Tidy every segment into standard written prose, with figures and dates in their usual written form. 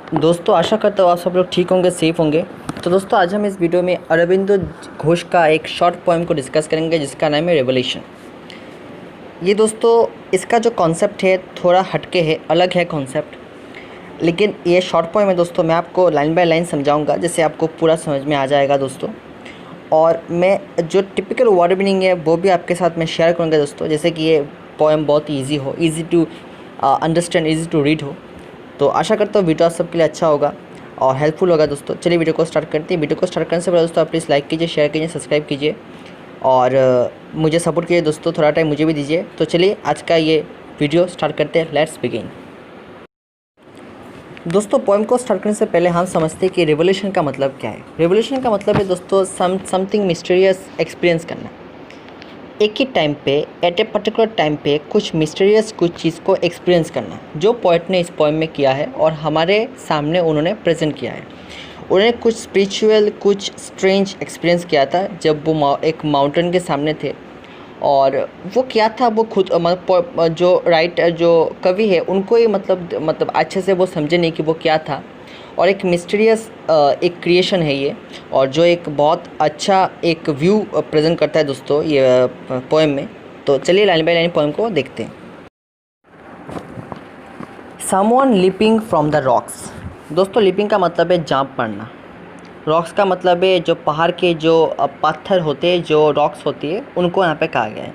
दोस्तों आशा करता हूँ आप सब लोग ठीक होंगे, सेफ़ होंगे। तो दोस्तों आज हम इस वीडियो में अरबिंदो घोष का एक शॉर्ट पोएम को डिस्कस करेंगे जिसका नाम है रेवोल्यूशन। ये दोस्तों इसका जो कॉन्सेप्ट है थोड़ा हटके है, अलग है कॉन्सेप्ट, लेकिन ये शॉर्ट पोएम है दोस्तों। मैं आपको लाइन बाय लाइन समझाऊँगा जिससे आपको पूरा समझ में आ जाएगा दोस्तों। और मैं जो टिपिकल वर्ड मीनिंग है वो भी आपके साथ मैं शेयर करूँगा दोस्तों, जैसे कि ये पोएम बहुत ईजी हो, easy to understand, easy to read हो। तो आशा करता हूँ वीडियो आप सबके लिए अच्छा होगा और हेल्पफुल होगा दोस्तों। चलिए वीडियो को स्टार्ट करते हैं। वीडियो को स्टार्ट करने से पहले दोस्तों आप प्लीज़ लाइक कीजिए, शेयर कीजिए, सब्सक्राइब कीजिए और मुझे सपोर्ट कीजिए दोस्तों। थोड़ा टाइम मुझे भी दीजिए। तो चलिए आज का ये वीडियो स्टार्ट करते हैं। Let's begin. दोस्तों पोएम को स्टार्ट करने से पहले हम समझते हैं कि रेवोल्यूशन का मतलब क्या है। रेवोल्यूशन का मतलब है दोस्तों समथिंग मिस्टीरियस एक्सपीरियंस करना। एक ही टाइम पे एट ए पर्टिकुलर टाइम पे कुछ मिस्टीरियस कुछ चीज़ को एक्सपीरियंस करना, जो पोएट ने इस पोएम में किया है और हमारे सामने उन्होंने प्रेजेंट किया है। उन्होंने कुछ स्पिरिचुअल, कुछ स्ट्रेंज एक्सपीरियंस किया था जब वो एक माउंटेन के सामने थे। और वो क्या था वो खुद जो कवि है उनको ही मतलब अच्छे से वो समझे नहीं कि वो क्या था। और एक मिस्टीरियस एक क्रिएशन है ये, और जो एक बहुत अच्छा एक व्यू प्रेजेंट करता है दोस्तों ये पोएम में। तो चलिए लाइन बाय लाइन पोएम को देखते हैं। Someone leaping from the rocks. दोस्तों लीपिंग का मतलब है जांप मारना। रॉक्स का मतलब है जो पहाड़ के जो पत्थर होते हैं, जो रॉक्स होती है, उनको यहाँ पे कहा गया है।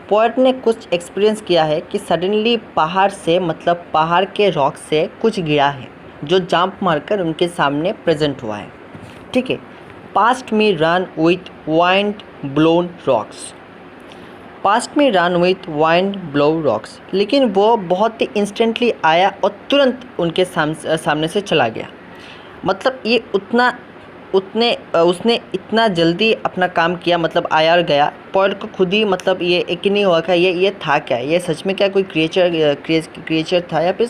पोएट ने कुछ एक्सपीरियंस किया है कि सडनली पहाड़ से मतलब पहाड़ के रॉक से कुछ गिरा है जो जंप मारकर उनके सामने प्रेजेंट हुआ है। ठीक है। पास्ट में run with wind blown rocks. Past में run with wind blow rocks, लेकिन वो बहुत ही इंस्टेंटली आया और तुरंत उनके सामने से चला गया। मतलब ये उसने इतना जल्दी अपना काम किया, मतलब आया और गया। पोएट को खुद ही मतलब ये एक ही नहीं हुआ कि ये था क्या, ये सच में क्या कोई क्रिएचर था या फिर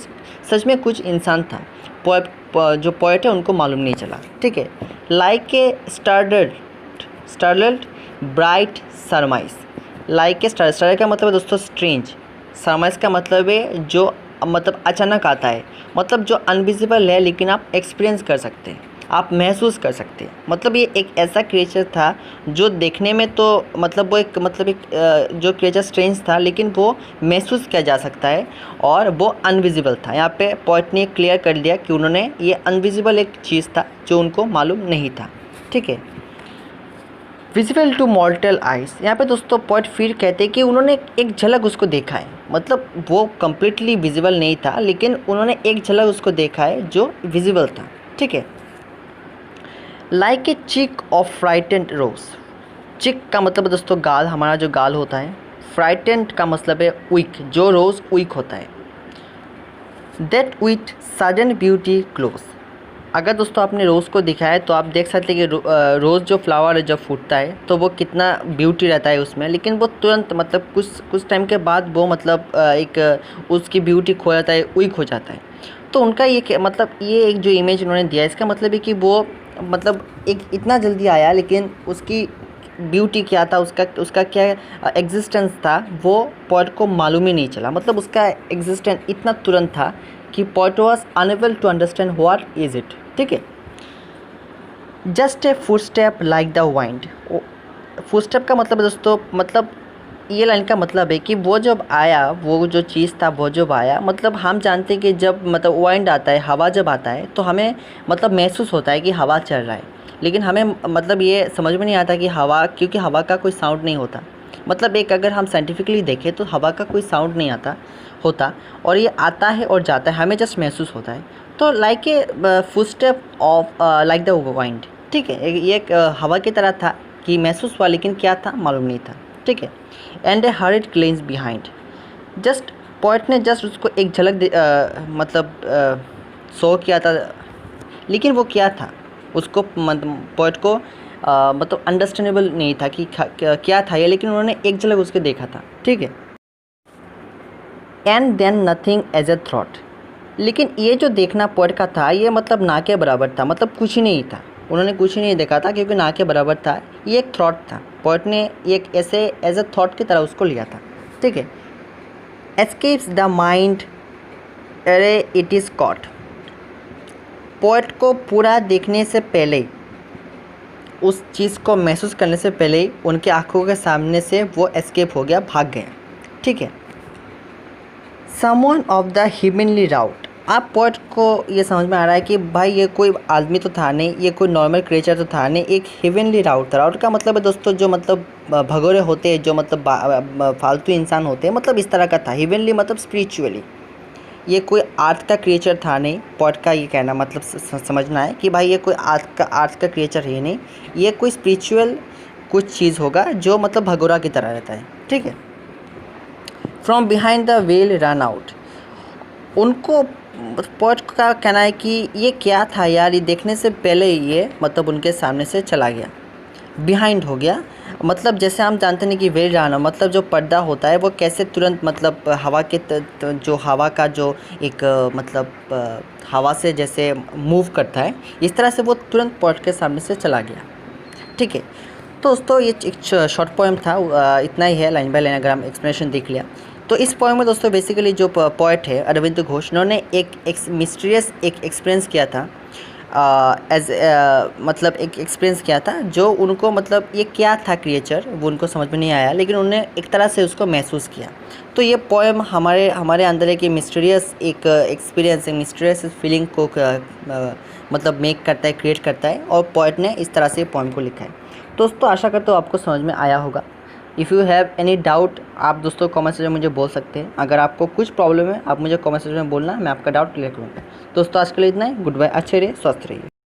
सच में कुछ इंसान था। जो पोएट है उनको मालूम नहीं चला। ठीक है। Like a startled bright सरमाइज। Like a star का मतलब है दोस्तों स्ट्रेंज। सरमाइज का मतलब है जो मतलब अचानक आता है, मतलब जो अनविजिबल है लेकिन आप एक्सपीरियंस कर सकते हैं, आप महसूस कर सकते हैं। मतलब ये एक ऐसा क्रिएचर था जो देखने में तो मतलब वो एक जो क्रिएचर स्ट्रेंज था, लेकिन वो महसूस किया जा सकता है और वो अनविजिबल था। यहाँ पे पोएट ने क्लियर कर दिया कि उन्होंने ये अनविजिबल एक चीज़ था जो उनको मालूम नहीं था। ठीक है। Visible to mortal eyes. यहाँ पे दोस्तों पोएट फिर कहते हैं कि उन्होंने एक झलक उसको देखा है, मतलब वो कम्प्लीटली विजिबल नहीं था लेकिन उन्होंने एक झलक उसको देखा है जो विजिबल था। ठीक है। लाइक ए चिक ऑफ फ्राइटेंड रोज। चिक का मतलब दोस्तों गाल, हमारा जो गाल होता है। फ्राइटेंड का मतलब है वीक, जो रोज़ वीक होता है। That with sudden beauty close. अगर दोस्तों आपने रोज़ को दिखाया है तो आप देख सकते हैं कि रोज़ जो फ्लावर जब फूटता है तो वो कितना ब्यूटी रहता है उसमें, लेकिन वो तुरंत मतलब कुछ टाइम के बाद वो मतलब उसकी ब्यूटी खो जाता है, वीक हो जाता है। तो उनका ये मतलब ये एक जो इमेज उन्होंने दिया है, इसका मतलब है कि वो मतलब एक इतना जल्दी आया लेकिन उसकी ब्यूटी क्या था, उसका क्या एग्जिस्टेंस था, वो पोएट को मालूम ही नहीं चला। मतलब उसका एग्जिस्टेंस इतना तुरंत था कि poet was unable to understand what is it. ठीक है। Just a footstep like the wind. Footstep का मतलब दोस्तों मतलब ये लाइन का मतलब है कि वो जब आया, वो जो चीज़ था वो जब आया, मतलब हम जानते हैं कि जब मतलब वाइंड आता है, हवा जब आता है तो हमें मतलब महसूस होता है कि हवा चल रहा है, लेकिन हमें मतलब ये समझ में नहीं आता कि हवा, क्योंकि हवा का कोई साउंड नहीं होता। मतलब एक अगर हम साइंटिफिकली देखें तो हवा का कोई साउंड नहीं होता और ये आता है और जाता है, हमें जस्ट महसूस होता है। तो like a footstep of like the wind. ठीक है। ये एक हवा की तरह था कि महसूस हुआ, लेकिन क्या था मालूम नहीं था। ठीक है। And A heard cleanse behind. Just poet ने जस्ट उसको एक झलक शो किया था, लेकिन वो क्या था उसको पोएट को मतलब अंडरस्टैंडेबल नहीं था कि क्या था ये, लेकिन उन्होंने एक झलक उसके देखा था। ठीक है। And then nothing as a thought. लेकिन ये जो देखना पोएट का था ये मतलब ना के बराबर था, मतलब कुछ ही नहीं था, उन्होंने कुछ ही नहीं देखा था क्योंकि ना के बराबर था। ये एक थॉट था, पोएट ने एक ऐसे एज ए थॉट की तरह उसको लिया था। ठीक है। एस्केप्स द माइंड अरे इट इज़ कॉट। पोएट को पूरा देखने से पहले, उस चीज़ को महसूस करने से पहले ही उनके आंखों के सामने से वो एस्केप हो गया, भाग गया। ठीक है। समवन ऑफ द हेवनली राउट, आप पोएट को ये समझ में आ रहा है कि भाई ये कोई आदमी तो था नहीं, ये कोई नॉर्मल क्रिएचर तो था नहीं, एक हेवनली राउट था। राउट का मतलब है दोस्तों जो मतलब भगोरे होते हैं, जो मतलब फालतू इंसान होते हैं, मतलब इस तरह का था। हेवनली मतलब स्पिरिचुअली, ये कोई आर्ट का क्रिएचर था नहीं। पोएट का ये कहना मतलब समझना है कि भाई ये कोई आर्ट का क्रिएचर है नहीं, ये कोई स्पिरिचुअल कुछ चीज़ होगा जो मतलब भगोरा की तरह रहता है। ठीक है। From behind the well run out, उनको पोएट का कहना है कि ये क्या था यार, ये देखने से पहले ये मतलब उनके सामने से चला गया, बिहाइंड हो गया। मतलब जैसे हम जानते हैं कि वेल रन, मतलब जो पर्दा होता है वो कैसे तुरंत मतलब हवा के जो हवा का जो एक मतलब हवा से जैसे मूव करता है, इस तरह से वो तुरंत पोएट के सामने से चला गया। ठीक है। तो दोस्तों ये एक शॉर्ट पोएम था, इतना ही है लाइन बाय लाइन, अगर हम एक्सप्लेनेशन देख लिया तो। इस पोएम में दोस्तों बेसिकली जो पोएट है अरविंद घोष, उन्होंने एक मिस्टीरियस एक एक्सपीरियंस किया था, मतलब एक एक्सपीरियंस किया था जो उनको मतलब ये क्या था क्रिएचर वो उनको समझ में नहीं आया, लेकिन उन्होंने एक तरह से उसको महसूस किया। तो ये पोएम हमारे अंदर एक मिस्टीरियस एक एक्सपीरियंस, एक मिस्टीरियस फीलिंग को मतलब मेक करता है, क्रिएट करता है, और पोएट ने इस तरह से पोएम को लिखा है। दोस्तों आशा करता हूँ आपको समझ में आया होगा। If you have any doubt आप दोस्तों कमेंट सेक्शन में मुझे बोल सकते हैं। अगर आपको कुछ प्रॉब्लम है आप मुझे कमेंट सेक्शन में बोलना, मैं आपका डाउट क्लियर करूँगा। दोस्तों आज के लिए इतना ही। गुड बाय, अच्छे रहिए, स्वस्थ रहिए।